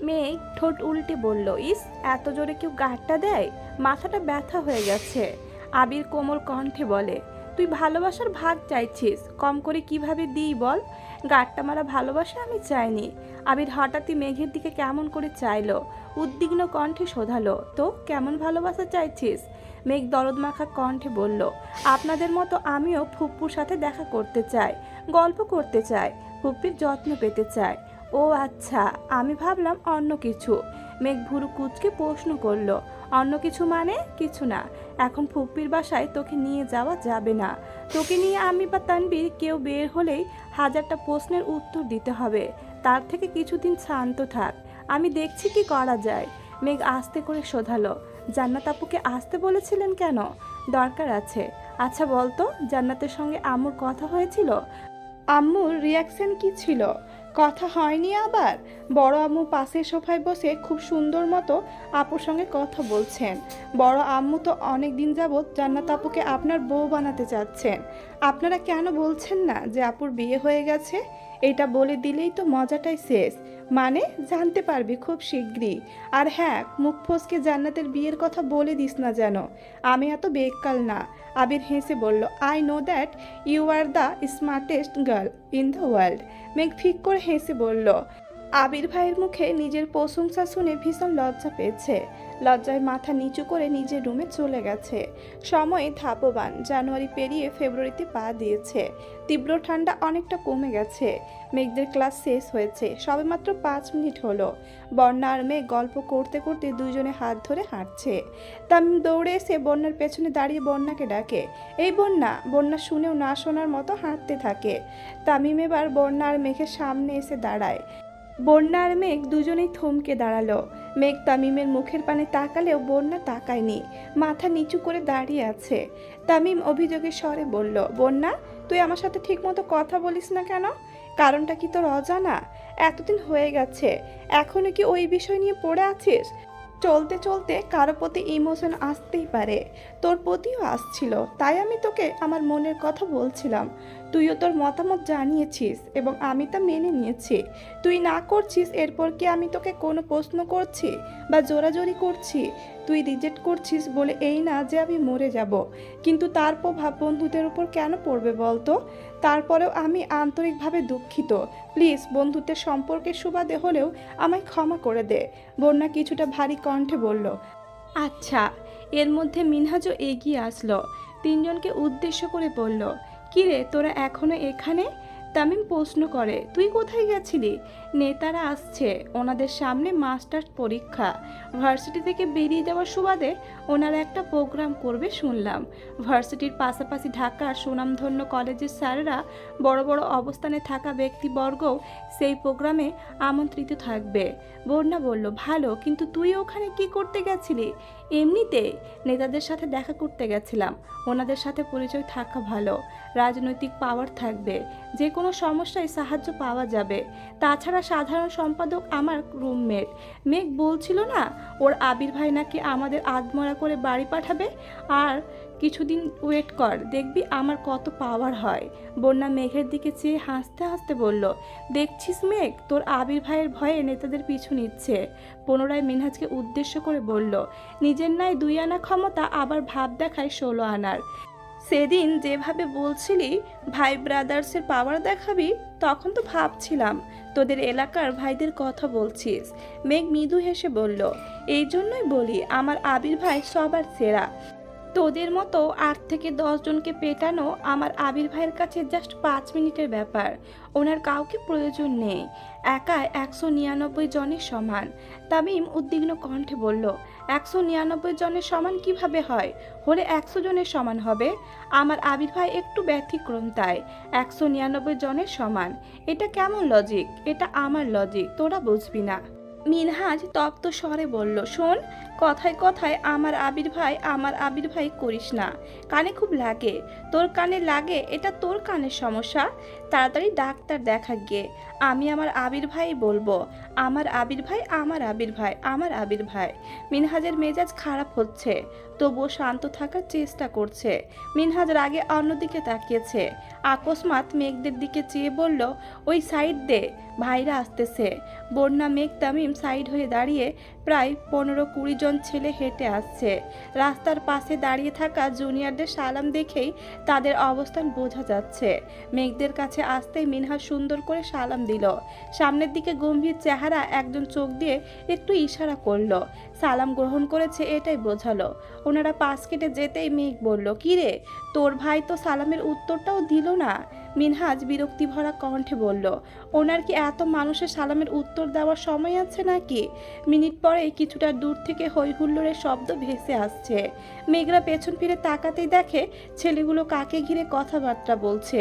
মেঘ ঠোঁট উল্টে বলল, ইস, এত জোরে কেউ গাঁটটা দেয়? মাথাটা ব্যথা হয়ে গেছে। আবির কোমল কণ্ঠে বলে, তুই ভালোবাসার ভাগ চাইছিস, কম করে কিভাবে দিই বল? গাঁটটা মারা ভালোবাসা আমি চাইনি। আবির হঠাৎই মেঘের দিকে কেমন করে চাইলো, উদ্বিগ্ন কণ্ঠে শোধালো, তো কেমন ভালোবাসা চাইছিস? মেঘ দরদ মাখা কণ্ঠে বলল, আপনাদের মতো আমিও ফুপ্পুর সাথে দেখা করতে চাই, গল্প করতে চাই, ফুপ্পির যত্ন পেতে চাই। ও আচ্ছা, আমি ভাবলাম অন্য কিছু। মেঘ ভুরু কুঁচকে প্রশ্ন করলো, অন্য কিছু মানে? কিছু না, এখন ফুপ্পির বাসায় তোকে নিয়ে যাওয়া যাবে না। তোকে নিয়ে আমি বা তানবীর কেউ বের হলেই হাজারটা প্রশ্নের উত্তর দিতে হবে। তার থেকে কিছুদিন শান্ত থাক, আমি দেখছি কি করা যায়। মেঘ আস্তে করে শোধালো, জান্নাত আপুকে আসতে বলেছিলেন কেন? দরকার আছে। আচ্ছা বলতো, জান্নাতের সঙ্গে আম্মুর কথা হয়েছিল? আম্মুর রিয়াকশন কি ছিল? কথা হয়নি আবার? বড় আম্মু পাশের সোফায় বসে খুব সুন্দর মতো আপুর সঙ্গে কথা বলছেন। বড় আম্মু তো অনেক দিন যাবৎ জান্নাত আপুকে আপনার বউ বানাতে চাচ্ছেন। আপনারা কেন বলছেন না যে আপুর বিয়ে হয়ে গেছে? এটা বলে দিলেই তো মজাটাই শেষ। মানে জানতে পারবি খুব শিগগিরই। আর হ্যাঁ, মুখ ফসকে জান্নাতের বিয়ের কথা বলে দিস না যেন। আমি এত বেকাল না। আবির হেসে বলল, I know that you are the smartest girl in the world. Megh ফিক করে হেসে বলল। আবির ভাইয়ের মুখে নিজের প্রশংসা শুনে ভীষণ লজ্জা পেয়েছে। লজ্জায় মাথা নিচু করে নিজের রুমে চলে গেছে। সময় ধাবমান, জানুয়ারি পেরিয়ে ফেব্রুয়ারিতে পা দিয়েছে। তীব্র ঠান্ডা অনেকটা কমে গেছে। মেঘদের ক্লাস শেষ হয়েছে, সবেমাত্র 5 মিনিট হলো। বন্যা আর মেঘ গল্প করতে করতে দুইজনে হাত ধরে হাঁটছে। তামিম দৌড়ে এসে বন্যার পেছনে দাঁড়িয়ে বন্যাকে ডাকে, এই বন্যা। বন্যা শুনেও না শোনার মতো হাঁটতে থাকে। তামিম এবার বন্যা আর মেঘের সামনে এসে দাঁড়ায়। বন্যা আর মেঘ দুজনেই থমকে দাঁড়ালো। মেঘ তামিমের মুখের পানে তাকালেও বন্যা তাকায়নি, মাথা নিচু করে দাঁড়িয়ে আছে। তামিম অভিযোগের স্বরে বলল, বন্যা, তুই আমার সাথে ঠিকমতো কথা বলিস না কেন? কারণটা কি তোর অজানা? এতদিন হয়ে গেছে, এখনো কি ওই বিষয় নিয়ে পড়ে আছিস? চলতে চলতে কারো প্রতি ইমোশন আসতেই পারে, তোর প্রতিও আসছিল। তাই আমি তোকে আমার মনের কথা বলছিলাম। তুইও তোর মতামত জানিয়েছিস এবং আমি তা মেনে নিয়েছি। তুই না করছিস, এরপর কি আমি তোকে কোনো প্রশ্ন করছি বা জোরাজোরি করছি? তুই রিজেক্ট করছিস বলে এই না যে আমি মরে যাব, কিন্তু তার প্রভাব বন্ধুদের উপর কেন পড়বে বলতো? তারপরেও আমি আন্তরিকভাবে দুঃখিত। প্লিজ, বন্ধুত্বের সম্পর্কের সুবাদে হলেও আমায় ক্ষমা করে দে। বন্যা কিছুটা ভারী কণ্ঠে বলল, আচ্ছা। এর মধ্যে মিনহাজও এগিয়ে আসলো, তিনজনকে উদ্দেশ্য করে বলল, কিরে তোরা এখনো এখানে? তামিম প্রশ্ন করে, তুই কোথায় গেছিলি? নেতারা আসছে, ওনাদের সামনে মাস্টার্স পরীক্ষা। ভার্সিটি থেকে বেরিয়ে যাওয়ার সুবাদে ওনারা একটা প্রোগ্রাম করবে শুনলাম। ভার্সিটির পাশাপাশি ঢাকার সুনামধন্য কলেজের স্যারেরা, বড় বড় অবস্থানে থাকা ব্যক্তিবর্গও সেই প্রোগ্রামে আমন্ত্রিত থাকবে। বন্যা বলল, ভালো, কিন্তু তুই ওখানে কি করতে গেছিলি? এমনিতে নেতাদের সাথে দেখা করতে গেছিলাম। ওনাদের সাথে পরিচয় থাকা ভালো, রাজনৈতিক পাওয়ার থাকবে, যে কোনো সমস্যায় সাহায্য পাওয়া যাবে। তাছাড়া সাধারণ সম্পাদক আমার রুমমেট। মেঘ বলছিল না, ওর আবির ভাই নাকি আমাদের আধমরা করে বাড়ি পাঠাবে। আর কিছুদিন ওয়েট কর, দেখবি আমার কত পাওয়ার হয়। বন্যা মেঘের দিকে চেয়ে হাসতে হাসতে বলল, দেখছিস মেঘ, তোর আবির ভাইয়ের ভয়ে নেতাদের পিছু নিচ্ছে। পুনরায় মিনহাজকে উদ্দেশ্য করে বলল, নিজের নাই 2 আনা ক্ষমতা, আবার ভাব দেখায় 16 আনার। সেদিন যেভাবে বলছিলি ভাই ব্রাদার্সের পাওয়ার দেখাবি, তখন তো ভাবছিলাম তোদের এলাকার ভাইদের কথা বলছিস। মেঘ মৃদু হেসে বলল, এই জন্যই বলি আমার আবির ভাই সবার সেরা। তোদের মতো 8 থেকে 10 জনকে পেটানো আমার আবির ভাইয়ের কাছে জাস্ট 5 মিনিটের ব্যাপার। ওনার কাউকে প্রয়োজন নেই, একা 199 জনের সমান। তামিম উদ্বিগ্ন কণ্ঠে বলল, 199 জনের সমান কিভাবে হয়? হলে 100 জনের সমান হবে। আমার আবির ভাই একটু ব্যতিক্রম, তাই 199 জনের সমান। এটা কেমন লজিক? এটা আমার লজিক, তোরা বুঝবি না। মিনহাজ তপ্ত স্বরে বলল, শোন, কথায় কথায় আমার আবির ভাই, আমার আবির ভাই করিস না, কানে খুব লাগে। তোর কানে লাগে এটা তোর কানের সমস্যা, তাড়াতাড়ি ডাক্তার দেখা গিয়ে। আমি আমার আবির ভাই বলবো, আমার আবির ভাই, আমার আবির ভাই, আমার আবির ভাই। মিনহাজের মেজাজ খারাপ হচ্ছে, তবুও শান্ত থাকার চেষ্টা করছে। মিনহাজ রাগে অন্যদিকে তাকিয়েছে। আকস্মাৎ মেঘদের দিকে চেয়ে বলল, ওই সাইড দে, ভাইরা আসতেছে। বন্যা, মেঘ, তামিম সাইড হয়ে দাঁড়িয়ে। প্রায় 15-20 জন ছেলে হেঁটে আসছে। রাস্তার পাশে দাঁড়িয়ে থাকা জুনিয়রদের সালাম দেখেই তাদের অবস্থান বোঝা যাচ্ছে। মেঘদের কাছে আসতেই মিনহাজ সুন্দর করে সালাম দিল। সামনের দিকে গম্ভীর চেহারা, একজন চোখ দিয়ে একটু ইশারা করলো। সালাম গ্রহণ করেছে এটাই বোঝালো। ওনারা পাশ কেটে যেতেই মেঘ বলল, কিরে, তোর ভাই তো সালামের উত্তরটাও দিল না। মিনহাজ বিরক্তি ভরা কণ্ঠে বলল, ওনার কি এত মানুষের সালামের উত্তর দেওয়ার সময় আছে নাকি? মিনিট পরেই কিছুটা দূর থেকে হৈ হুল্লোড়ের শব্দ ভেসে আসছে। মেঘরা পেছন ফিরে তাকাতেই দেখে ছেলেগুলো কাকে ঘিরে কথাবার্তা বলছে।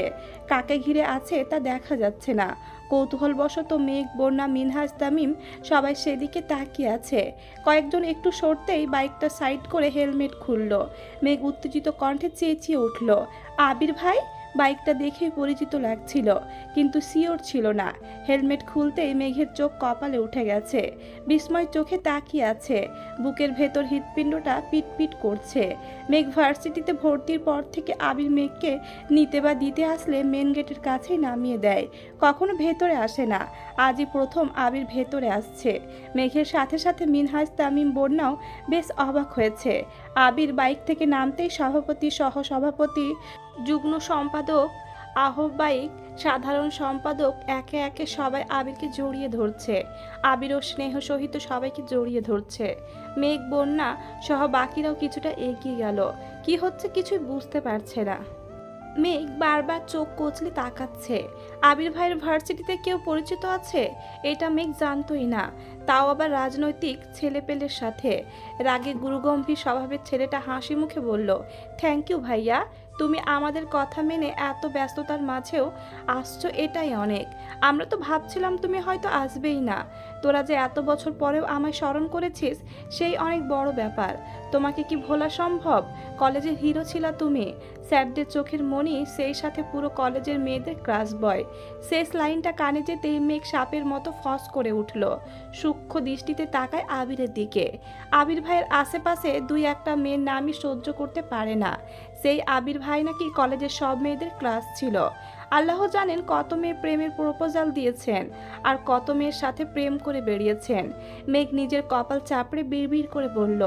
কাকে ঘিরে আছে তা দেখা যাচ্ছে না। কৌতূহলবশত মেঘ, বন্যা, মিনহাজ, তামিম সবাই সেদিকে তাকিয়ে আছে। কয়েকজন একটু সরতেই বাইকটা সাইড করে হেলমেট খুলল। মেঘ উত্তেজিত কণ্ঠে চেঁচিয়ে উঠল, আবির ভাই! বাইকটা দেখেই পরিচিত লাগছিল, কিন্তু সিওর ছিল না। হেলমেট খুলতেই মেঘের চোখ কপালে উঠে গেছে। বিস্ময় চোখে তাকিয়ে আছে। বুকের ভেতর হৃৎপিণ্ডটা পিটপিট করছে। মেঘ ভার্সিটিতে ভর্তির পর থেকে আবির মেঘকে নিতে বা দিতে আসলে মেন গেটের কাছেই নামিয়ে দেয়, কখনো ভেতরে আসে না। আজই প্রথম আবির ভেতরে আসছে। মেঘের সাথে সাথে মিনহাজ, তামিম, বন্যাও বেশ অবাক হয়েছে। আবির বাইক থেকে নামতেই সভাপতি, সহসভাপতি, যুগ্ম সম্পাদক, আহ্বায়ক, সাধারণ সম্পাদক একে একে সবাই আবিরকে জড়িয়ে ধরছে। আবিরও স্নেহ সহিত সবাইকে জড়িয়ে ধরছে। মেঘ, বন্যা সহ বাকিরাও কিছুটা এগিয়ে গেল। কি হচ্ছে কিছুই বুঝতে পারছে না। মেঘ বারবার চোখ কচলে তাকাচ্ছে। আবির ভাইয়ের ভার্সিটিতে কেউ পরিচিত আছে, এটা মেঘ জানতই না, তাও আবার রাজনৈতিক ছেলেপেলের সাথে। রাগে গুরুগম্ভীর স্বভাবের ছেলেটা হাসি মুখে বলল, থ্যাংক ইউ ভাইয়া, তুমি আমাদের কথা মেনে এত ব্যস্ততার মাঝেও আসছো, এটাই অনেক। আমরা তো ভাবছিলাম তুমি হয়তো আসবেই না। তোরা যে এত বছর পরেও আমায় স্মরণ করেছিস, সেই অনেক বড় ব্যাপার। তোমাকে কি ভোলা সম্ভব? কলেজের হিরো ছিলা তুমি, স্যারদের চোখের মণি, সেই সাথে পুরো কলেজের মেয়েদের ক্রাশ বয়। শেষ লাইনটা কানে যেতেই মেঘ সাপের মতো ফস করে উঠল। সূক্ষ্ম দৃষ্টিতে তাকায় আবিরের দিকে। আবির ভাইয়ের আশেপাশে দুই একটা মেয়ের নামই সহ্য করতে পারে না। সেই আবির ভাই নাকি কলেজের সব মেয়েদের ক্লাস ছিল। আল্লাহ জানেন কত মেয়ে প্রেমের প্রপোজাল দিয়েছেন, আর কত মেয়ের সাথে প্রেম করে বেরিয়েছেন। মেঘ নিজের কপাল চাপড়ে বিড়বিড় করে বলল,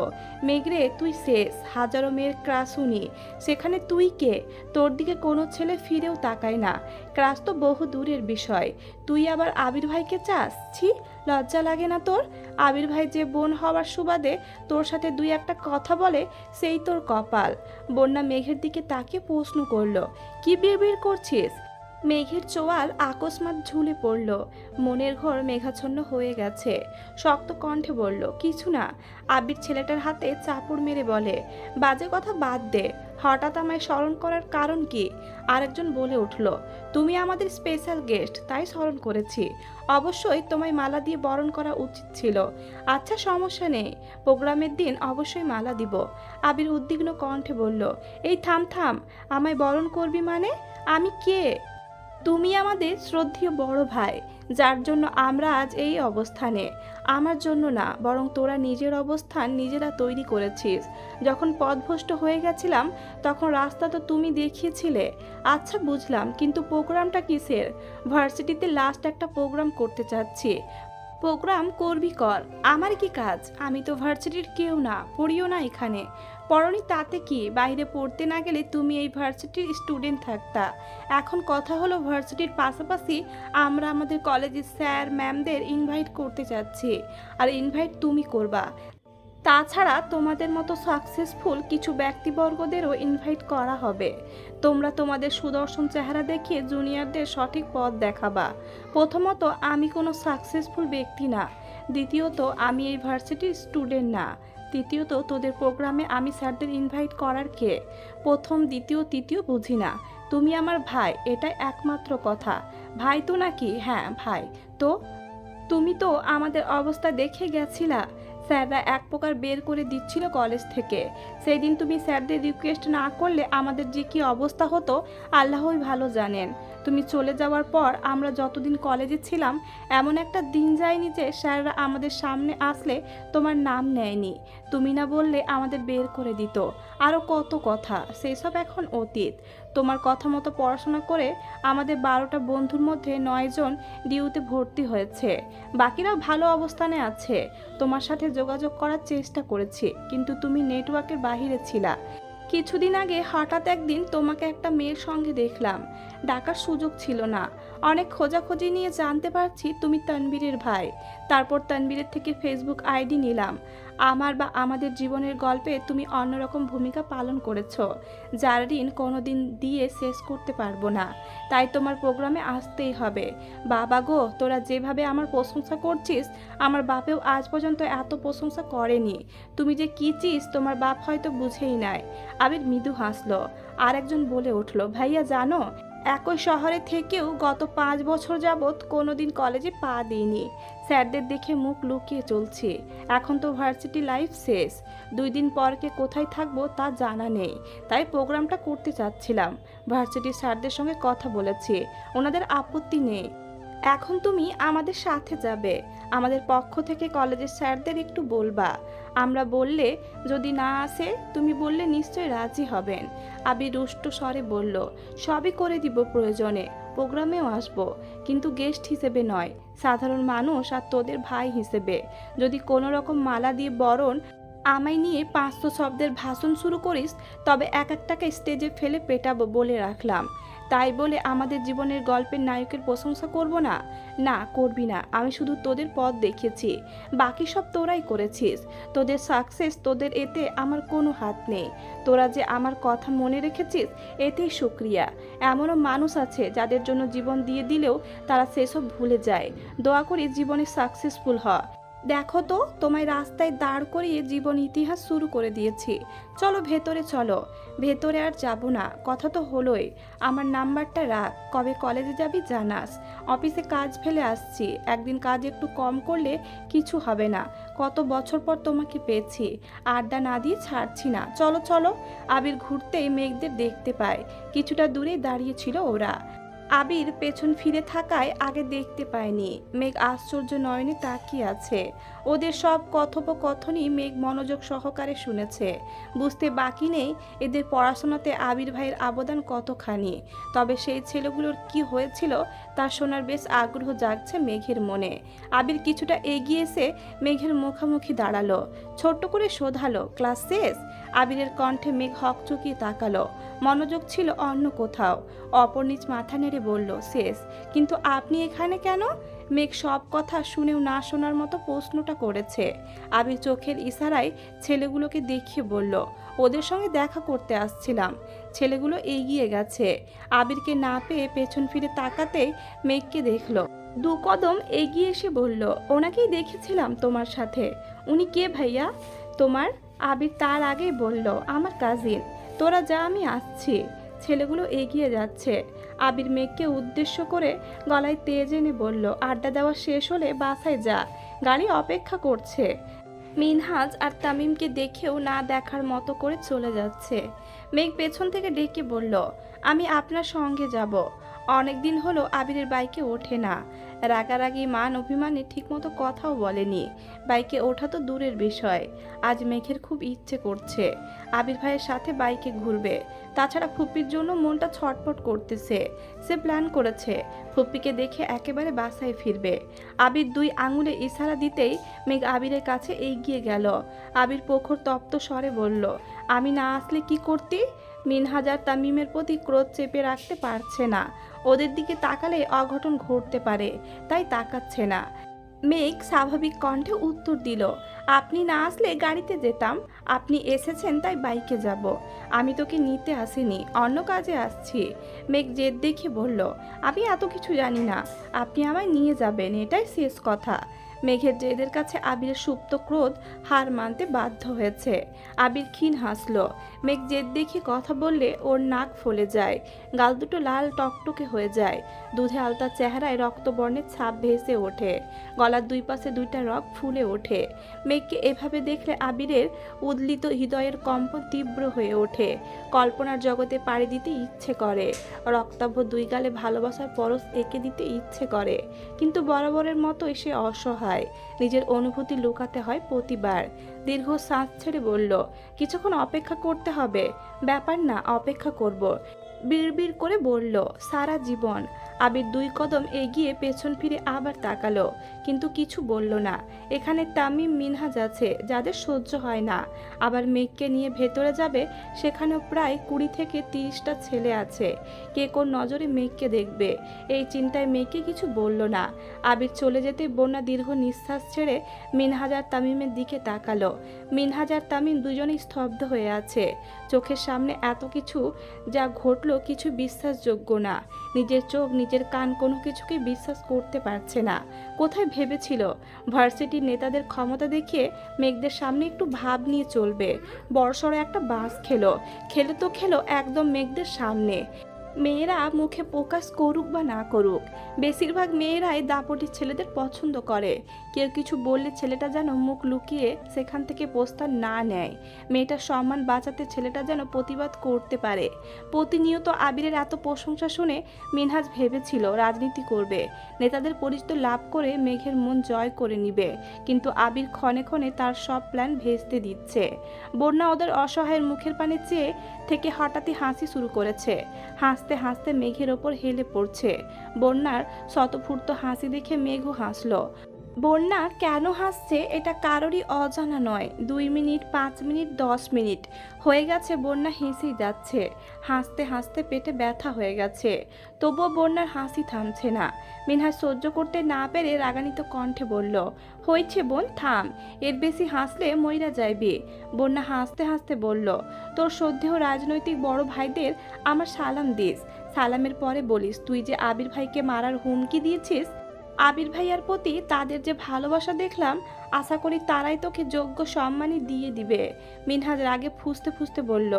মেঘরে, তুই শেষ। হাজারো মেয়ের ক্রাশ শুনি, সেখানে তুই কে? তোর দিকে কোনো ছেলে ফিরেও তাকায় না। ক্রাশ তো বহু দূরের বিষয়, তুই আবার আবির ভাইকে চাস? ছি, লজ্জা লাগে না তোর? আবির ভাই যে বোন হওয়ার সুবাদে তোর সাথে দুই একটা কথা বলে, সেই তোর কপাল। বন্যা মেঘের দিকে তাকিয়ে প্রশ্ন করলো, কি বিড়বিড় করছিস? মেঘের চোয়াল আকস্মাৎ ঝুলে পড়ল। মনের ঘর মেঘাচ্ছন্ন হয়ে গেছে। শক্ত কণ্ঠে বলল, কিছু না। আবির ছেলেটার হাতে চাপড় মেরে বলে, বাজে কথা বাদ দে, হঠাৎ আমায় স্মরণ করার কারণ কি? আরেকজন বলে উঠল, তুমি আমাদের স্পেশাল গেস্ট, তাই স্মরণ করেছি। অবশ্যই তোমায় মালা দিয়ে বরণ করা উচিত ছিল। আচ্ছা, সমস্যা নেই, প্রোগ্রামের দিন অবশ্যই মালা দিব। আবির উদ্বিগ্ন কণ্ঠে বলল, এই থাম থাম, আমায় বরণ করবি মানে? আমি কে? তুমি আমাদের শ্রদ্ধেয় বড় ভাই, যার জন্য আমরা আজ এই অবস্থানে। আমার জন্য না, বরং তোরা নিজের অবস্থান নিজেরা তৈরি করেছিস। যখন পথভ্রষ্ট হয়ে গেছিলাম, তখন রাস্তা তো তুমি দেখিয়েছিলে। আচ্ছা বুঝলাম, কিন্তু প্রোগ্রামটা কিসের? ভার্সিটিতে লাস্ট একটা প্রোগ্রাম করতে চাচ্ছি। প্রোগ্রাম করবি কর, আমার কি কাজ? আমি তো ভার্সিটির কেউ না, পড়িও না এখানে। পড়নি তাতে কি? বাইরে পড়তে না গেলে তুমি এই ভার্সিটির স্টুডেন্ট থাকতা। এখন কথা হলো, ভার্সিটির পাশাপাশি আমরা আমাদের কলেজের স্যার ম্যামদের ইনভাইট করতে চাচ্ছি, আর ইনভাইট তুমি করবা। তাছাড়া তোমাদের মতো সাকসেসফুল কিছু ব্যক্তিবর্গদেরও ইনভাইট করা হবে। তোমরা তোমাদের সুদর্শন চেহারা দেখিয়ে জুনিয়রদের সঠিক পথ দেখাবা। প্রথমত, আমি কোনো সাকসেসফুল ব্যক্তি না। দ্বিতীয়ত, আমি এই ভার্সিটির স্টুডেন্ট না। তৃতীয়ত, তোদের প্রোগ্রামে আমি স্যারদের ইনভাইট করার কে? প্রথম, দ্বিতীয়, তৃতীয় বুঝি না। তুমি আমার ভাই, এটাই একমাত্র কথা। ভাই তো নাকি? হ্যাঁ ভাই। তো তুমি তো আমাদের অবস্থা দেখে গেছিলা। স্যাররা এক প্রকার বের করে দিচ্ছিল কলেজ থেকে। সেই দিন তুমি স্যারদের রিকোয়েস্ট না করলে আমাদের যে কী অবস্থা হতো আল্লাহই ভালো জানেন। তুমি চলে যাওয়ার পর আমরা যতদিন কলেজে ছিলাম এমন একটা দিন যায়নি যে স্যাররা আমাদের সামনে আসলে তোমার নাম নেয়নি, তুমি না বললে আমাদের বের করে দিত। আরও কত কথা, সেই সব এখন অতীত। তোমার কথা মতো পড়াশোনা করে আমাদের 12টা বন্ধুর মধ্যে 9 জন ডিউতে ভর্তি হয়েছে, বাকিরাও ভালো অবস্থানে আছে। তোমার সাথে যোগাযোগ করার চেষ্টা করেছি, কিন্তু তুমি নেটওয়ার্কের বাইরে ছিলা। কিছুদিন আগে হঠাৎ একদিন তোমাকে একটা মেয়ের সঙ্গে দেখলাম, ডাকার সুযোগ ছিল না। অনেক খোঁজাখুঁজি নিয়ে জানতে পারছি তুমি তানবীরের ভাই। তারপর তানবীরের থেকে ফেসবুক আইডি নিলাম। আমার বা আমাদের জীবনের গল্পে তুমি অন্যরকম ভূমিকা পালন করেছো, যার ঋণ কোনোদিন দিয়ে শেষ করতে পারবো না। তাই তোমার প্রোগ্রামে আসতেই হবে। বাবা গো, তোরা যেভাবে আমার প্রশংসা করছিস, আমার বাপেও আজ পর্যন্ত এত প্রশংসা করেনি। তুমি যে কী চিজ তোমার বাপ হয়তো বুঝেই নাই। আবির মৃদু হাসলো। আর একজন বলে উঠল, ভাইয়া জানো, একই শহরে থেকেও গত 5 বছর যাবৎ কোনোদিন কলেজে পা দিইনি। স্যারদের দেখে মুখ লুকিয়ে চলছি। এখন তো ভার্সিটি লাইফ শেষ, 2 দিন পরকে কোথায় থাকবো তা জানা নেই। তাই প্রোগ্রামটা করতে চাচ্ছিলাম। ভার্সিটির স্যারদের সঙ্গে কথা বলেছি, ওনাদের আপত্তি নেই। এখন তুমি আমাদের সাথে যাবে। আমাদের পক্ষ থেকে কলেজের স্যারদের একটু বলবা। আমরা বললে যদি না আসে, তুমি বললে নিশ্চয় রাজি হবেন। আবির রুষ্ট স্বরে বলল, সবই করে দিব প্রয়োজনে, প্রোগ্রামেও আসবো, কিন্তু গেস্ট হিসেবে নয়, সাধারণ মানুষ আর তোদের ভাই হিসেবে। যদি কোনো রকম মালা দিয়ে বরণ আমায় নিয়ে 500 শব্দের ভাষণ শুরু করিস, তবে এক একটাকে স্টেজে ফেলে পেটাবো বলে রাখলাম। তাই বলে আমাদের জীবনের গল্পের নায়কের প্রশংসা করব না? না, করবি না। আমি শুধু তোদের পথ দেখিয়েছি, বাকি সব তোরাই করেছিস। তোদের সাকসেস, তোদের এতে আমার কোনো হাত নেই। তোরা যে আমার কথা মনে রেখেছিস, এতেই শুক্রিয়া। এমনও মানুষ আছে যাদের জন্য জীবন দিয়ে দিলেও তারা সেসব ভুলে যায়। দোয়া করি জীবনে সাকসেসফুল হ। দেখো তো, তোমায় রাস্তায় দাঁড় করিয়ে জীবন ইতিহাস শুরু করে দিয়েছি। চলো ভেতরে চলো। ভেতরে আর যাব না, কথা তো হলোই। আমার নাম্বারটা রাখ, কবে কলেজে যাবি জানাস। অফিসে কাজ ফেলে আসছি, একদিন কাজ একটু কম করলে কিছু হবে না। কত বছর পর তোমাকে পেয়েছি, আড্ডা না দিয়ে ছাড়ছি না। চলো চলো। আবির ঘুরতেই মেঘদের দেখতে পায়। কিছুটা দূরে দাঁড়িয়েছিল ওরা। আবির পেছন ফিরে থাকায় আগে দেখতে পায়নি। মেঘ আশ্চর্য নয়নে তাকিয়ে আছে। ওদের সব কথোপকথনই মেঘ মনোযোগ সহকারে শুনেছে। বুঝতে বাকি নেই এদের পড়াশোনাতে আবির ভাইয়ের অবদান কতখানি। তবে সেই ছেলেগুলোর কি হয়েছিল তা শোনার বেশ আগ্রহ জাগছে মেঘের মনে। আবির কিছুটা এগিয়ে এসে মেঘের মুখোমুখি দাঁড়ালো, ছোট্ট করে শোধালো, ক্লাস শেষ? আবিরের কণ্ঠে মেঘ হকচকিয়ে তাকালো, মনোযোগ ছিল অন্য কোথাও। অপর নিজ মাথা নেড়ে বলল, শেষ। কিন্তু আপনি এখানে কেন? মেঘ সব কথা শুনেও না শোনার মতো প্রশ্নটা করেছে। আবির চোখের ইশারায় ছেলেগুলোকে দেখিয়ে বলল, ওদের সঙ্গে দেখা করতে আসছিলাম। ছেলেগুলো এগিয়ে গেছে। আবিরকে না পেয়ে পেছন ফিরে তাকাতেই মেঘকে দেখলো। 2 কদম এগিয়ে এসে বলল, ওনাকেই দেখেছিলাম তোমার সাথে। উনি কে ভাইয়া তোমার? আবির তার আগেই বলল, আমার কাজিন। তোরা যা, আমি আসছি। ছেলেগুলো এগিয়ে যাচ্ছে। আবির মেঘকে উদ্দেশ্য করে গলায় তেজ এনে বলল, আড্ডা দেওয়া শেষ হলে বাসায় যা, গাড়ি অপেক্ষা করছে। মিনহাজ আর তামিমকে দেখেও না দেখার মতো করে চলে যাচ্ছে। মেঘ পেছন থেকে ডেকে বলল, আমি আপনার সঙ্গে যাব। অনেকদিন হলো আবিরের বাইকে ওঠে না। রাগারাগি মান অভিমানে ঠিকমতো কথাও বলেনি। বাইকে ওঠা তো দূরের বিষয়, আজ মেঘের খুব ইচ্ছে করছে আবির ভাইয়ের সাথে বাইকে ঘুরবে। তাছাড়া ফুপ্পির জন্য মনটা ছটফট করতেছে। সে প্ল্যান করেছে ফুপ্পিকে দেখে একেবারে বাসায় ফিরবে। আবির 2 আঙুলে ইশারা দিতেই মেঘ আবিরের কাছে এগিয়ে গেল। আবির প্রখর তপ্ত স্বরে বলল, আমি না আসলে কি করতি? মিনহাজ আর তামিমের প্রতি ক্রোধ চেপে রাখতে পারছে না। ওদের দিকে তাকালে অঘটন ঘটতে পারে, তাই তাকাচ্ছে না। মেঘ স্বাভাবিক কণ্ঠে উত্তর দিল, আপনি না আসলে গাড়িতে যেতাম, আপনি এসেছেন তাই বাইকে যাব। আমি তোকে নিতে আসিনি, অন্য কাজে আসছি। মেঘ জেদ দেখে বলল, আমি এত কিছু জানি না, আপনি আমায় নিয়ে যাবেন, এটাই শেষ কথা। মেঘের জেদের কাছে আবিরের সুপ্ত ক্রোধ হার মানতে বাধ্য হয়েছে। আবির ক্ষীণ হাসলো। মেঘ জেদ দেখে কথা বললে ওর নাক ফলে যায়, গাল দুটো লাল টকটকে হয়ে যায়, দুধে আলতা চেহারায় রক্তবর্ণের ছাপ ভেসে ওঠে, গলার দুই পাশে দুইটা রগ ফুলে ওঠে। মেঘকে এভাবে দেখলে আবিরের উদ্লিত হৃদয়ের কম্পন তীব্র হয়ে ওঠে। কল্পনার জগতে পাড়ি দিতে ইচ্ছে করে, রক্তাভ দুই গালে ভালোবাসার পরশ এঁকে দিতে ইচ্ছে করে, কিন্তু বরাবরের মতোই সে অসহায়। নিজের অনুভূতি লুকাতে হয় প্রতিবার। দীর্ঘ শ্বাস ছেড়ে বলল, কিছুক্ষণ অপেক্ষা করতে হবে। ব্যাপার না, অপেক্ষা করব। বিড়বিড় করে বলল, সারা জীবন। আবির দুই কদম এগিয়ে পেছন ফিরে আবার তাকালো, কিন্তু কিছু বলল না। এখানে তামিম মিনহাজ আছে যাদের সহ্য হয় না, আবার মেঘকে নিয়ে ভেতরে যাবে, সেখানেও প্রায় 20 থেকে 30টা ছেলে আছে। কে কোন নজরে মেঘকে দেখবে, এই চিন্তায় মেঘকে কিছু বলল না। আবির চলে যেতে বন্যা দীর্ঘ নিঃশ্বাস ছেড়ে মিনহাজ আর তামিমের দিকে তাকালো। মিনহাজ আর তামিম দুজনেই স্তব্ধ হয়ে আছে। চোখের সামনে এত কিছু যা ঘটলো কিছু বিশ্বাসযোগ্য না। নিজের চোখ, নিজের কান, কোনো কিছুকে বিশ্বাস করতে পারছে না। কোথায় ভেবেছিল ভার্সিটির নেতাদের ক্ষমতা দেখিয়ে মেঘদের সামনে একটু ভাব নিয়ে চলবে। বড়সড় একটা বাস খেলো তো খেলো একদম মেঘদের সামনে। মেয়েরা মুখে প্রকাশ করুক বা না করুক, বেশিরভাগ মেয়েরাই দাপটি ছেলেদের পছন্দ করে। কেউ কিছু বললে ছেলেটা যেন মুখ লুকিয়ে সেখান থেকে প্রস্থান না নেয়। মেয়েটার সম্মান বাঁচাতে ছেলেটা যেন প্রতিবাদ করতে পারে। প্রতিনিয়ত আবিরের এত প্রশংসা শুনে মিনহাজ ভেবেছিল রাজনীতি করবে, নেতাদের পরিচিত লাভ করে মেঘের মন জয় করে নিবে, কিন্তু আবির ক্ষণে ক্ষণে তার সব প্ল্যান ভেস্তে দিচ্ছে। বন্যা ওদের অসহায়ের মুখের পানে চেয়ে থেকে হঠাৎই হাসি শুরু করেছে। হাসতে হাসতে মেঘের ওপর হেলে পড়ছে। বন্যার স্বতঃস্ফূর্ত হাসি দেখে মেঘও হাসলো। বন্যা কেন হাসছে এটা কারোরই অজানা নয়। 2 মিনিট, 5 মিনিট, 10 মিনিট হয়ে গেছে বন্যা হেসেই যাচ্ছে। হাসতে হাসতে পেটে ব্যথা হয়ে গেছে, তবুও বন্যার হাসি থামছে না। মিনহাজ সহ্য করতে না পেরে রাগান্বিত কণ্ঠে বলল, হয়েছে বোন, থাম, এর বেশি হাসলে মইরা যাইবি। বন্যা হাসতে হাসতে বলল, তোর শ্রদ্ধেয় রাজনৈতিক বড় ভাইদের আমার সালাম দিস। সালামের পরে বলিস তুই যে আবির ভাইকে মারার হুমকি দিয়েছিস। আবির ভাইয়ার প্রতি তাদের যে ভালোবাসা দেখলাম, আশা করি তারাই তোকে যোগ্য সম্মানই দিয়ে দিবে। মিনহাজ রাগে ফুঁসতে ফুঁসতে বলল,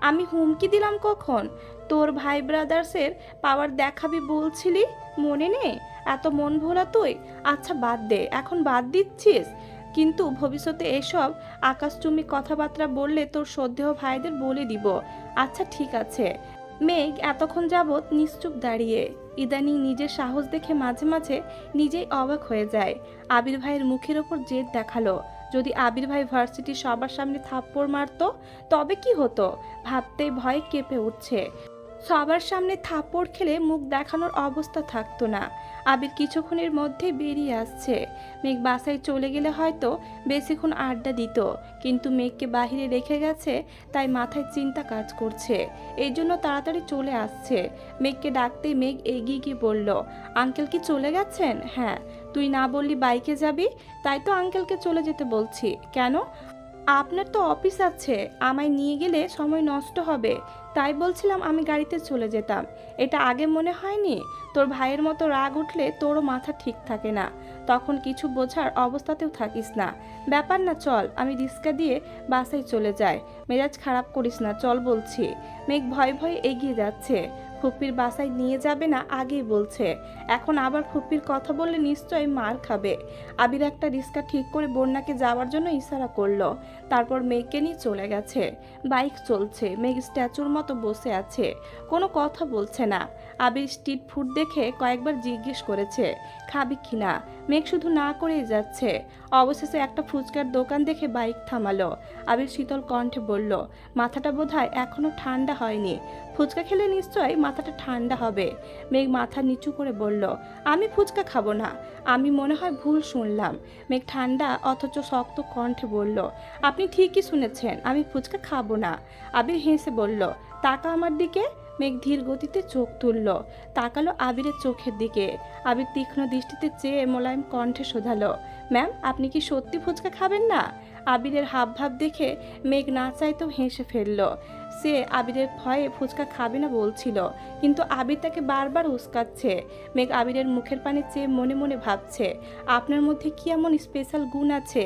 আমি হুমকি দিলাম কখন? তোর ভাই ব্রাদার্সের পাওয়ার দেখাবি বলছিলি, মনে নেই? এত মন ভোলা তুই? আচ্ছা বাদ দে, এখন বাদ দিচ্ছিস, কিন্তু ভবিষ্যতে এসব আকাশচুম্বী কথাবার্তা বললে তোর শ্রদ্ধেয় ভাইদের বলে দিব। আচ্ছা ঠিক আছে। মেঘ এতক্ষণ যাবৎ নিশ্চুপ দাঁড়িয়ে। ইদানিং নিজের সাহস দেখে মাঝে মাঝে নিজেই অবাক হয়ে যায়। আবির ভাইয়ের মুখের ওপর জেদ দেখালো। যদি আবির ভাই ভার্সিটির সবার সামনে থাপ্পড় মারতো তবে কি হতো, ভাবতেই ভয়ে কেঁপে উঠছে। সবার সামনে থাপ্পড় খেলে মুখ দেখানোর অবস্থা থাকতো না। আবির কিছুক্ষণের মধ্যে বেরিয়ে আসছে। মেঘ বাসায় চলে গেলে হয়তো বেশিক্ষণ আড্ডা দিত, কিন্তু মেঘকে বাহিরে রেখে গেছে, তাই মাথায় চিন্তা কাজ করছে। এই জন্য তাড়াতাড়ি চলে আসছে। মেঘকে ডাকতেই মেঘ এগিয়ে গিয়ে বলল, আঙ্কেল কি চলে গেছেন? হ্যাঁ। তুই না বললি বাইকে যাবি, তাই তো আঙ্কেলকে চলে যেতে বলছি। কেন? আপনার তো অফিস আছে, আমায় নিয়ে গেলে সময় নষ্ট হবে, তাই বলছিলাম আমি গাড়িতে চলে যেতাম। এটা আগে মনে হয়নি? তোর ভাইয়ের মতো রাগ উঠলে তোরও মাথা ঠিক থাকে না, তখন কিছু বোঝার অবস্থাতেও থাকিস না। ব্যাপার না, চল, আমি রিক্সা দিয়ে বাসায় চলে যাই। মেজাজ খারাপ করিস না, চল বলছি। মেঘ ভয়ে ভয়ে এগিয়ে যাচ্ছে। ফুপ্পির বাসায় নিয়ে যাবে না আগেই বলছে, এখন আবার ফুপ্পির কথা বললে নিশ্চয়ই মার খাবে। আবির একটা রিক্সা ঠিক করে বন্যাকে যাওয়ার জন্য ইশারা করলো, তারপর মেঘকে নিয়ে চলে গেছে। বাইক চলছে, মেঘ স্ট্যাচুর মতো বসে আছে, কোনো কথা বলছে না। আবির স্ট্রিট ফুড দেখে কয়েকবার জিজ্ঞেস করেছে খাবি কিনা, মেঘ শুধু না করেই যাচ্ছে। অবশেষে একটা ফুচকার দোকান দেখে বাইক থামালো। আবির শীতল কণ্ঠে বলল, মাথাটা বোধহয় এখনো ঠান্ডা হয়নি, ফুচকা খেলে নিশ্চয়ই মাথাটা ঠান্ডা হবে। মেঘ মাথা নিচু করে বলল, আমি ফুচকা খাবো না, আমি মনে হয় ভুল শুনলাম। মেঘ ঠান্ডা অথচ শক্ত কণ্ঠে বলল, আপনি ঠিকই শুনেছেন, আমি ফুচকা খাবো না। আবির হেসে বলল, তাকা আমার দিকে। মেঘ ধীর গতিতে চোখ তুলল, তাকালো আবিরের চোখের দিকে। আবির তীক্ষ্ণ দৃষ্টিতে চেয়ে মোলায়েম কণ্ঠে শোধালো, ম্যাম আপনি কি সত্যি ফুচকা খাবেন না? আবিরের হাবভাব দেখে মেঘ না চাইতেও হেসে ফেলল। সে আবিরের ভয়ে ফুচকা খাবে না বলছিল, কিন্তু আবির তাকে বারবার উস্কাচ্ছে। মেঘ আবিরের মুখের পানে চেয়ে মনে মনে ভাবছে, আপনার মধ্যে কি এমন স্পেশাল গুণ আছে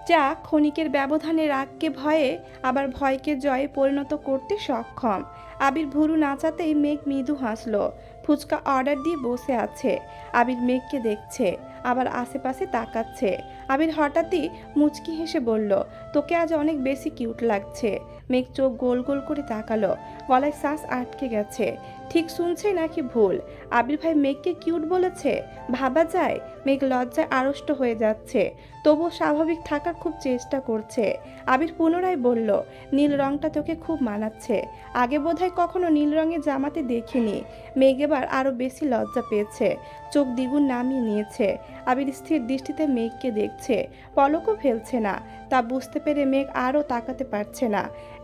যা ক্ষণিকের ব্যবধানে রাগকে ভয়ে আবার ভয়কে জয়ে পরিণত করতে সক্ষম। আবির ভুরু নাচাতেই মেঘ মৃদু হাসলো। ফুচকা অর্ডার দিয়ে বসে আছে। আবির মেঘকে দেখছে, আবার আশেপাশে তাকাচ্ছে। আবির হঠাৎই মুচকি হেসে বলল, তোকে আজ অনেক বেশি কিউট লাগছে। মেঘ চোখ গোল গোল করে তাকালো, গলায় শ্বাস আটকে গেছে। ঠিক শুনছে নাকি ভুল? আবির ভাই মেঘকে কিউট বলেছে? ভাবা যায়? মেঘ লজ্জায় আড়ষ্ট হয়ে যাচ্ছে, তবুও স্বাভাবিক থাকার খুব চেষ্টা করছে। আবির পুনরায় বলল, নীল রংটা তোকে খুব মানাচ্ছে। আগে বোধহয় কখনো নীল রঙের জামাতে দেখিনি। মেঘ এবার আরও বেশি লজ্জা পেয়েছে, চোখ দ্বিগুণ নামিয়ে নিয়েছে। আবির স্থির দৃষ্টিতে মেঘকে দেখছে, পলকও ফেলছে না। তা বুঝতে পেরে মেঘ আরও তাকাতে পারছে না।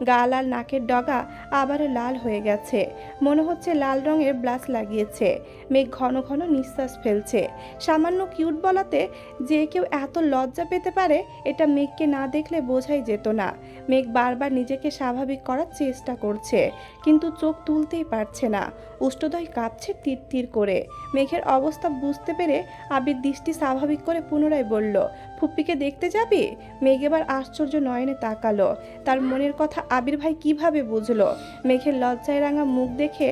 গা লাল, নাকের ডগা আবারও লাল হয়ে গেছে, মনে হচ্ছে লাল রঙের ব্লাশ লাগিয়েছে। মেঘ ঘন ঘন নিঃশ্বাস ফেলছে। সামান্য কিউট বলাতে যে কেউ এত লজ্জা পেতে পারে, এটা মেঘকে না দেখলে বোঝাই যেত না। মেঘ বারবার নিজেকে স্বাভাবিক করার চেষ্টা করছে, কিন্তু চোখ তুলতেই পারছে না। উষ্ঠদয় কাঁপছে তীর তীর করে। মেঘের অবস্থা বুঝতে পেরে আবির দৃষ্টি স্বাভাবিক করে পুনরায় বলল, ফুপ্পিকে দেখতে যাবি? মেঘ এবার আশ্চর্য নয়নে তাকালো। তার মনের কথা আবির ভাই কিভাবে বুঝলো? মেঘের লজ্জায় রাঙা মুখ দেখে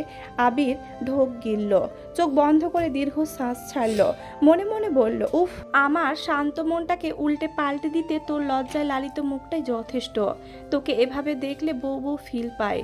আবির ঢোক গিলল, চোখ বন্ধ করে দীর্ঘ শ্বাস ছাড়ল। মনে মনে বলল, উফ, আমার শান্ত মনটাকে উল্টে পাল্টে দিতে তোর লজ্জায় লালিত মুখটাই যথেষ্ট। তোকে এভাবে দেখলে বউ বউ ফিল পায়।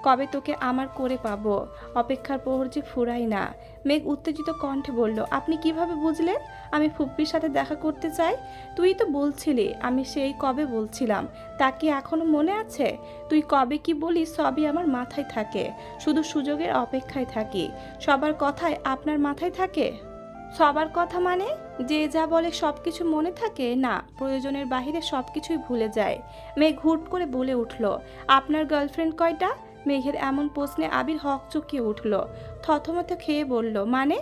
কবে তোকে আমার করে পাবো? অপেক্ষার প্রহর যে ফুরাই না। মেঘ উত্তেজিত কণ্ঠে বলল, আপনি কিভাবে বুঝলেন আমি ফুপ্পির সাথে দেখা করতে চাই? তুই তো বলছিলি। আমি সেই কবে বলছিলাম, তা কি এখনো মনে আছে? তুই কবে কি বলিস সবই আমার মাথায় থাকে, শুধু সুযোগের অপেক্ষায় থাকি। সবার কথাই আপনার মাথায় থাকে? সবার কথা মানে যে যা বলে সব কিছু মনে থাকে না, প্রয়োজনের বাহিরে সব কিছুই ভুলে যায়। মেঘ হুট করে বলে উঠল, আপনার গার্লফ্রেন্ড কয়টা? মেঘের এমন প্রশ্নে আবির হক চকিয়ে উঠল। থতমত খেয়ে বলল, মানে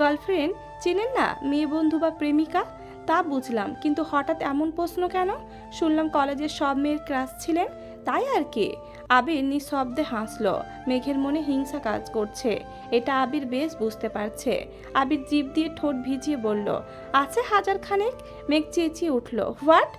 গার্লফ্রেন্ড চিনেন না? মেয়ে বন্ধু বা প্রেমিকা? তা বুঝলাম, কিন্তু হঠাৎ এমন প্রশ্ন কেন? শুনলাম কলেজের সব মেয়ের ক্রাশ ছিলেন, তাই আর কি। আবির নিঃশব্দে হাসল। মেঘের মনে হিংসা কাজ করছে, এটা আবির বেশ বুঝতে পারছে। আবির জিভ দিয়ে ঠোঁট ভিজিয়ে বলল, আছে হাজার খানেক। মেঘ চেঁচিয়ে উঠল, হোয়াট?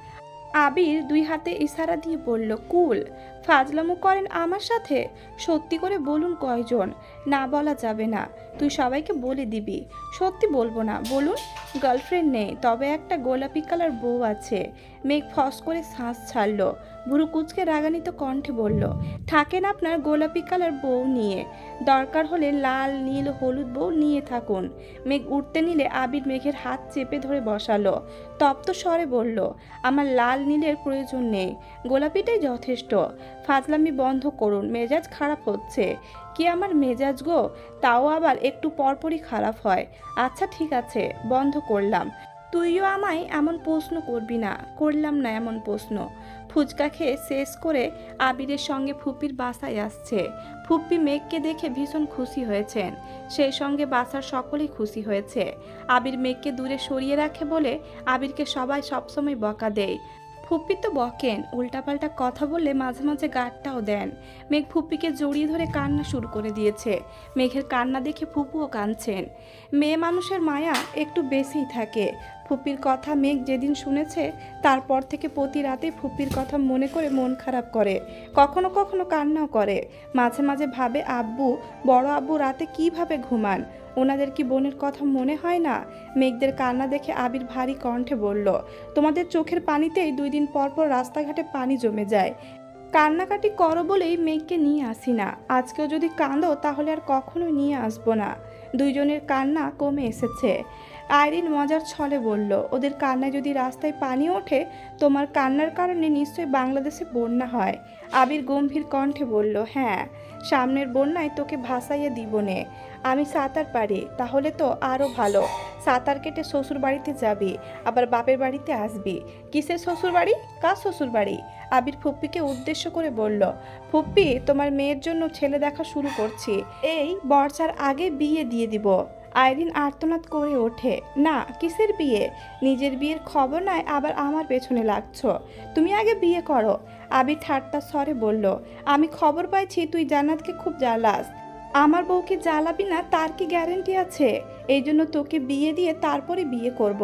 আবির দুই হাতে ইশারা দিয়ে বলল, কুল। ফাজলামো করেন আমার সাথে? সত্যি করে বলুন কয়জন? না বলা যাবে না, তুই সবাইকে বলে দিবি। সত্যি বলবো না। বলুন। গার্লফ্রেন্ড নেই, তবে একটা গোলাপি কালার বউ আছে। মেঘ ফস করে শ্বাস ছাড়ল, ভুরু কুচকে রাগান্বিত কণ্ঠে বলল, থাকেন আপনার গোলাপি কালার বউ নিয়ে, দরকার হলে লাল, নীল, হলুদ বউ নিয়ে থাকুন। মেঘ উঠতে নিলে আবির মেঘের হাত চেপে ধরে বসালো। তপ্ত স্বরে বলল, আমার লাল নীলের প্রয়োজন নেই, গোলাপিটাই যথেষ্ট। ফাজলামি বন্ধ করুন, মেজাজ খারাপ হচ্ছে। কি আমার মেজাজ গো? তাও আবার একটু পরপরই খারাপ হয়। আচ্ছা ঠিক আছে, বন্ধ করলাম। তুইও আমায় এমন প্রশ্ন করবি না। করলাম না এমন প্রশ্ন। ফুচকা খেয়ে শেষ করে আবিরের সঙ্গে ফুপির বাসায় আসছে। ফুপ্পি মেঘকে দেখে ভীষণ খুশি হয়েছেন, সেই সঙ্গে বাসার সকলেই খুশি হয়েছে। আবির মেঘকে দূরে সরিয়ে রাখে বলে আবিরকে সবাই সবসময় বকা দেয়। ফুপ্পি তো বকেন, উল্টাপাল্টা কথা বললে মাঝে মাঝে গাঁটটাও দেন। মেঘ ফুপ্পিকে জড়িয়ে ধরে কান্না শুরু করে দিয়েছে। মেঘের কান্না দেখে ফুপুও কাঁদছেন। মেয়ে মানুষের মায়া একটু বেশিই থাকে। ফুপ্পির কথা মেঘ যেদিন শুনেছে, তারপর থেকে প্রতি রাতে ফুপ্পির কথা মনে করে মন খারাপ করে, কখনো কখনো কান্নাও করে। মাঝে মাঝে ভাবে, আব্বু, বড় আব্বু রাতে কিভাবে ঘুমান? ওনাদের কি বোনের কথা মনে হয় না? মেঘদের কান্না দেখে আবির ভারী কণ্ঠে বলল, তোমাদের চোখের পানিতেই 2 দিন পর পর রাস্তাঘাটে পানি জমে যায়। কান্নাকাটি করো বলেই মেঘকে নিয়ে আসি না। আজকেও যদি কাঁদো তাহলে আর কখনোই নিয়ে আসবো না। দুইজনের কান্না কমে এসেছে। আইরিন মজার ছলে বলল, ওদের কান্নায় যদি রাস্তায় পানি ওঠে, তোমার কান্নার কারণে নিশ্চয়ই বাংলাদেশে বন্যা হয়। আবির গম্ভীর কণ্ঠে বলল, হ্যাঁ, সামনের বন্যায় তোকে ভাসাইয়ে দিবনে। আমি সাঁতার পারি, তাহলে তো আরও ভালো। সাঁতার কেটে শ্বশুর বাড়িতে যাবি, আবার বাপের বাড়িতে আসবি। কিসের শ্বশুর বাড়ি? কার শ্বশুর বাড়ি? আবির ফুপ্পিকে উদ্দেশ্য করে বলল, ফুপ্পি, তোমার মেয়ের জন্য ছেলে দেখা শুরু করছি, এই বর্ষার আগে বিয়ে দিয়ে দিব। আইরিন আর্তনাদ করে ওঠে, না কিসের বিয়ে? নিজের বিয়ের খবর নয় আবার আমার পেছনে লাগছো। তুমি আগে বিয়ে করো। আবির ঠাট্টার স্বরে বলল, আমি খবর পাইছি তুই জান্নাতকে খুব জ্বালাস। আমার বউকে জ্বালাবি না তার কি গ্যারেন্টি আছে? এই জন্য তোকে বিয়ে দিয়ে তারপরে বিয়ে করব।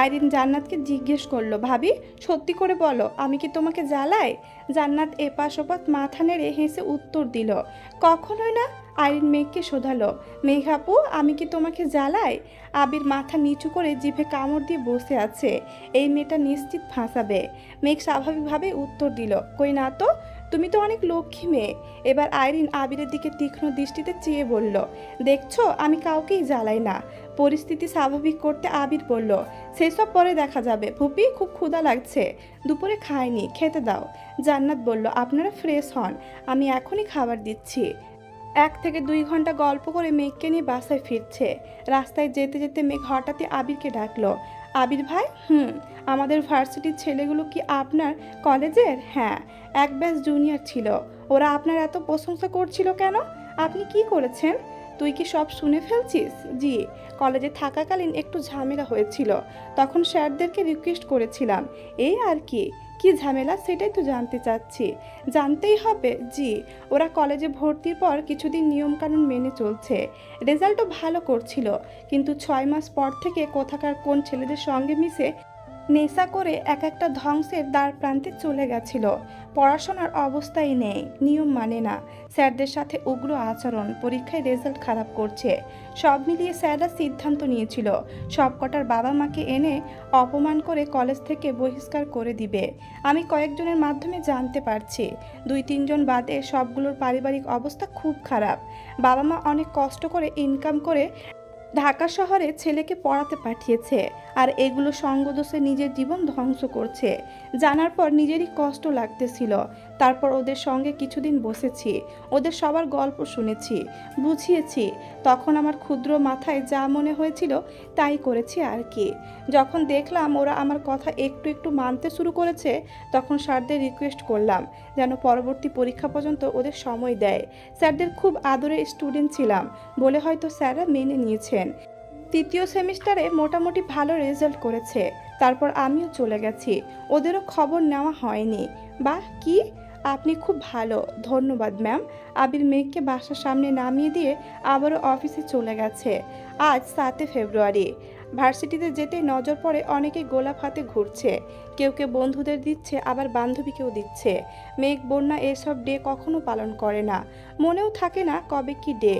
আইরিন জান্নাতকে জিজ্ঞেস করলো, ভাবি সত্যি করে বলো আমি কি তোমাকে জ্বালাই? জান্নাত এপাশ ওপাশ মাথা নেড়ে হেসে উত্তর দিল, কখনোই না। আইরিন মেঘকে শোধালো, মেঘ আপু আমি কি তোমাকে জ্বালাই? আবির মাথা নিচু করে জিভে কামড় দিয়ে বসে আছে, এই মেয়েটা নিশ্চিত ফাঁসাবে। মেঘ স্বাভাবিকভাবে উত্তর দিল, কই না তো, তুমি তো অনেক লক্ষ্মী মেয়ে। এবার আইরিন আবিরের দিকে তীক্ষ্ণ দৃষ্টিতে চেয়ে বলল, দেখছো আমি কাউকেই জ্বালাই না। পরিস্থিতি স্বাভাবিক করতে আবির বলল, সেসব পরে দেখা যাবে। ফুপি খুব ক্ষুধা লাগছে, দুপুরে খাইনি, খেতে দাও। জান্নাত বলল, আপনারা ফ্রেশ হন, আমি এখনই খাবার দিচ্ছি। 1 থেকে 2 ঘন্টা গল্প করে মেঘকে নিয়ে বাসায় ফিরছে। রাস্তায় যেতে যেতে মেঘ হঠাৎই আবিরকে ডাকলো, আবির ভাই। আমাদের ভার্সিটির ছেলেগুলো কি আপনার কলেজের? হ্যাঁ, এক ব্যাচ জুনিয়র ছিল। ওরা আপনার এত প্রশংসা করছিল কেন? আপনি কি করেছেন? তুই কি সব শুনে ফেলছিস? জি, কলেজে থাকাকালীন একটু ঝামেলা হয়েছিল, তখন স্যারদেরকে রিকোয়েস্ট করেছিলাম, এই আর কি। কি ঝামেলা সেটাই তো জানতে চাচ্ছি। জানতেই হবে। জি, ওরা কলেজে ভর্তির পর কিছুদিন নিয়মকানুন মেনে চলছে, রেজাল্টও ভালো করছিল, কিন্তু 6 মাস পর থেকে কোথাকার কোন ছেলেদের সঙ্গে মিশে নেশা করে এক একটা ধ্বংসের দ্বার প্রান্তে চলে গেছিল। পড়াশোনার অবস্থাই নেই, নিয়ম মানে না, স্যারদের সাথে উগ্র আচরণ, পরীক্ষায় রেজাল্ট খারাপ করছে। সব মিলিয়ে স্যাররা সিদ্ধান্ত নিয়েছিল সবকটার বাবা মাকে এনে অপমান করে কলেজ থেকে বহিষ্কার করে দিবে। আমি কয়েকজনের মাধ্যমে জানতে পারছি, 2-3 জন বাদে সবগুলোর পারিবারিক অবস্থা খুব খারাপ। বাবা মা অনেক কষ্ট করে ইনকাম করে ঢাকা শহরে ছেলেকে পড়াতে পাঠিয়েছে, আর এগুলো সঙ্গদোষে নিজের জীবন ধ্বংস করছে। জানার পর নিজেরই কষ্ট লাগতেছিল। তারপর ওদের সঙ্গে কিছুদিন বসেছি, ওদের সবার গল্প শুনেছি, বুঝিয়েছি। তখন আমার ক্ষুদ্র মাথায় যা মনে হয়েছিল তাই করেছি আর কি। যখন দেখলাম ওরা আমার কথা একটু একটু মানতে শুরু করেছে, তখন স্যারদের রিকোয়েস্ট করলাম যেন পরবর্তী পরীক্ষা পর্যন্ত ওদের সময় দেয়। স্যারদের খুব আদরের স্টুডেন্ট ছিলাম বলে হয়তো স্যাররা মেনে নিয়েছেন। 3য় সেমিস্টারে মোটামুটি ভালো রেজাল্ট করেছে, তারপর আমিও চলে গেছি, ওদেরও খবর নেওয়া হয়নি। বাহ, কি আপনি খুব ভালো, ধন্যবাদ ম্যাম। আবির মেঘকে বাসার সামনে নামিয়ে দিয়ে আবারও অফিসে চলে গেছে। আজ 7 ফেব্রুয়ারি। ভার্সিটিতে যেতে নজর পড়ে অনেকে গোলাপ হাতে ঘুরছে, কেউ কেউ বন্ধুদের দিচ্ছে, আবার বান্ধবীকেও দিচ্ছে। মেঘ বন্যা এসব ডে কখনো পালন করে না, মনেও থাকে না কবে কি ডে।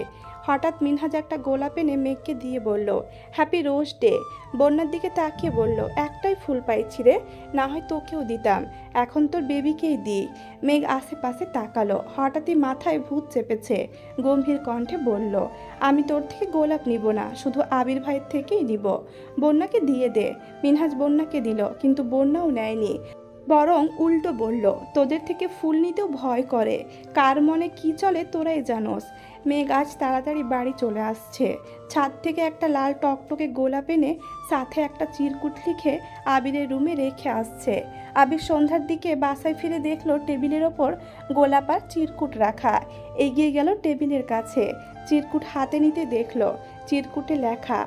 হঠাৎ মিনহাজ একটা গোলাপ এনে মেঘকে দিয়ে বলল, হ্যাপি রোজ ডে। বন্যার দিকে তাকিয়ে বলল, একটাই ফুল পাইছি রে, না হয় তোকেও দিতাম, এখন তোর বেবিকেই দিই। মেঘ আশেপাশে তাকালো, হঠাৎই মাথায় ভূত চেপেছে, গম্ভীর কণ্ঠে বলল, আমি তোর থেকে গোলাপ নিব না, শুধু আবির ভাইয়ের থেকেই নিব। বন্যাকে দিয়ে দে। মিনহাজ বন্যাকে দিল, কিন্তু বন্যাও নেয়নি, বরং উল্টো বলল, তোদের থেকে ফুল নিতেও ভয় করে, কার মনে কি চলে তোরাই জানোস। মেঘ আজ তাড়াতাড়ি বাড়ি চলে আসছে, ছাদ থেকে একটা লাল টকটকে গোলাপ এনে সাথে একটা চিরকুট লিখে আবিরের রুমে রেখে আসছে। আবির সন্ধ্যার দিকে বাসায় ফিরে দেখলো টেবিলের ওপর গোলাপ আর চিরকুট রাখা। এগিয়ে গেল টেবিলের কাছে, চিরকুট হাতে নিতে দেখলো চিরকুটে লেখা,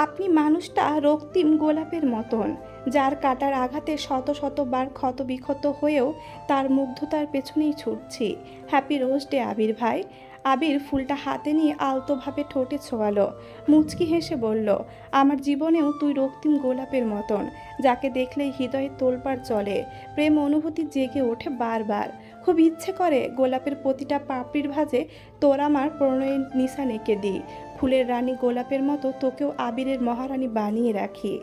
আপনি মানুষটা রক্তিম গোলাপের মতন, যার কাটার আঘাতে শত শতবার ক্ষত বিক্ষত হয়েও তার মুগ্ধতার পেছনেই ছুটছি। হ্যাপি রোজ ডে আবির ভাই। আবির ফুলটা হাতে নিয়ে আলতোভাবে ঠোঁটে ছোঁয়ালো, মুচকি হেসে বলল, আমার জীবনেও তুই রক্তিম গোলাপের মতন, যাকে দেখলেই হৃদয়ে তোলপাড় চলে, প্রেম অনুভূতি জেগে ওঠে বারবার। খুব ইচ্ছে করে গোলাপের প্রতিটা পাপড়ির ভাঁজে তোর আমার প্রণয়ের নিশান এঁকে দিই, ফুলের রানী গোলাপের মতো তোকেও আবিরের মহারানী বানিয়ে রাখি।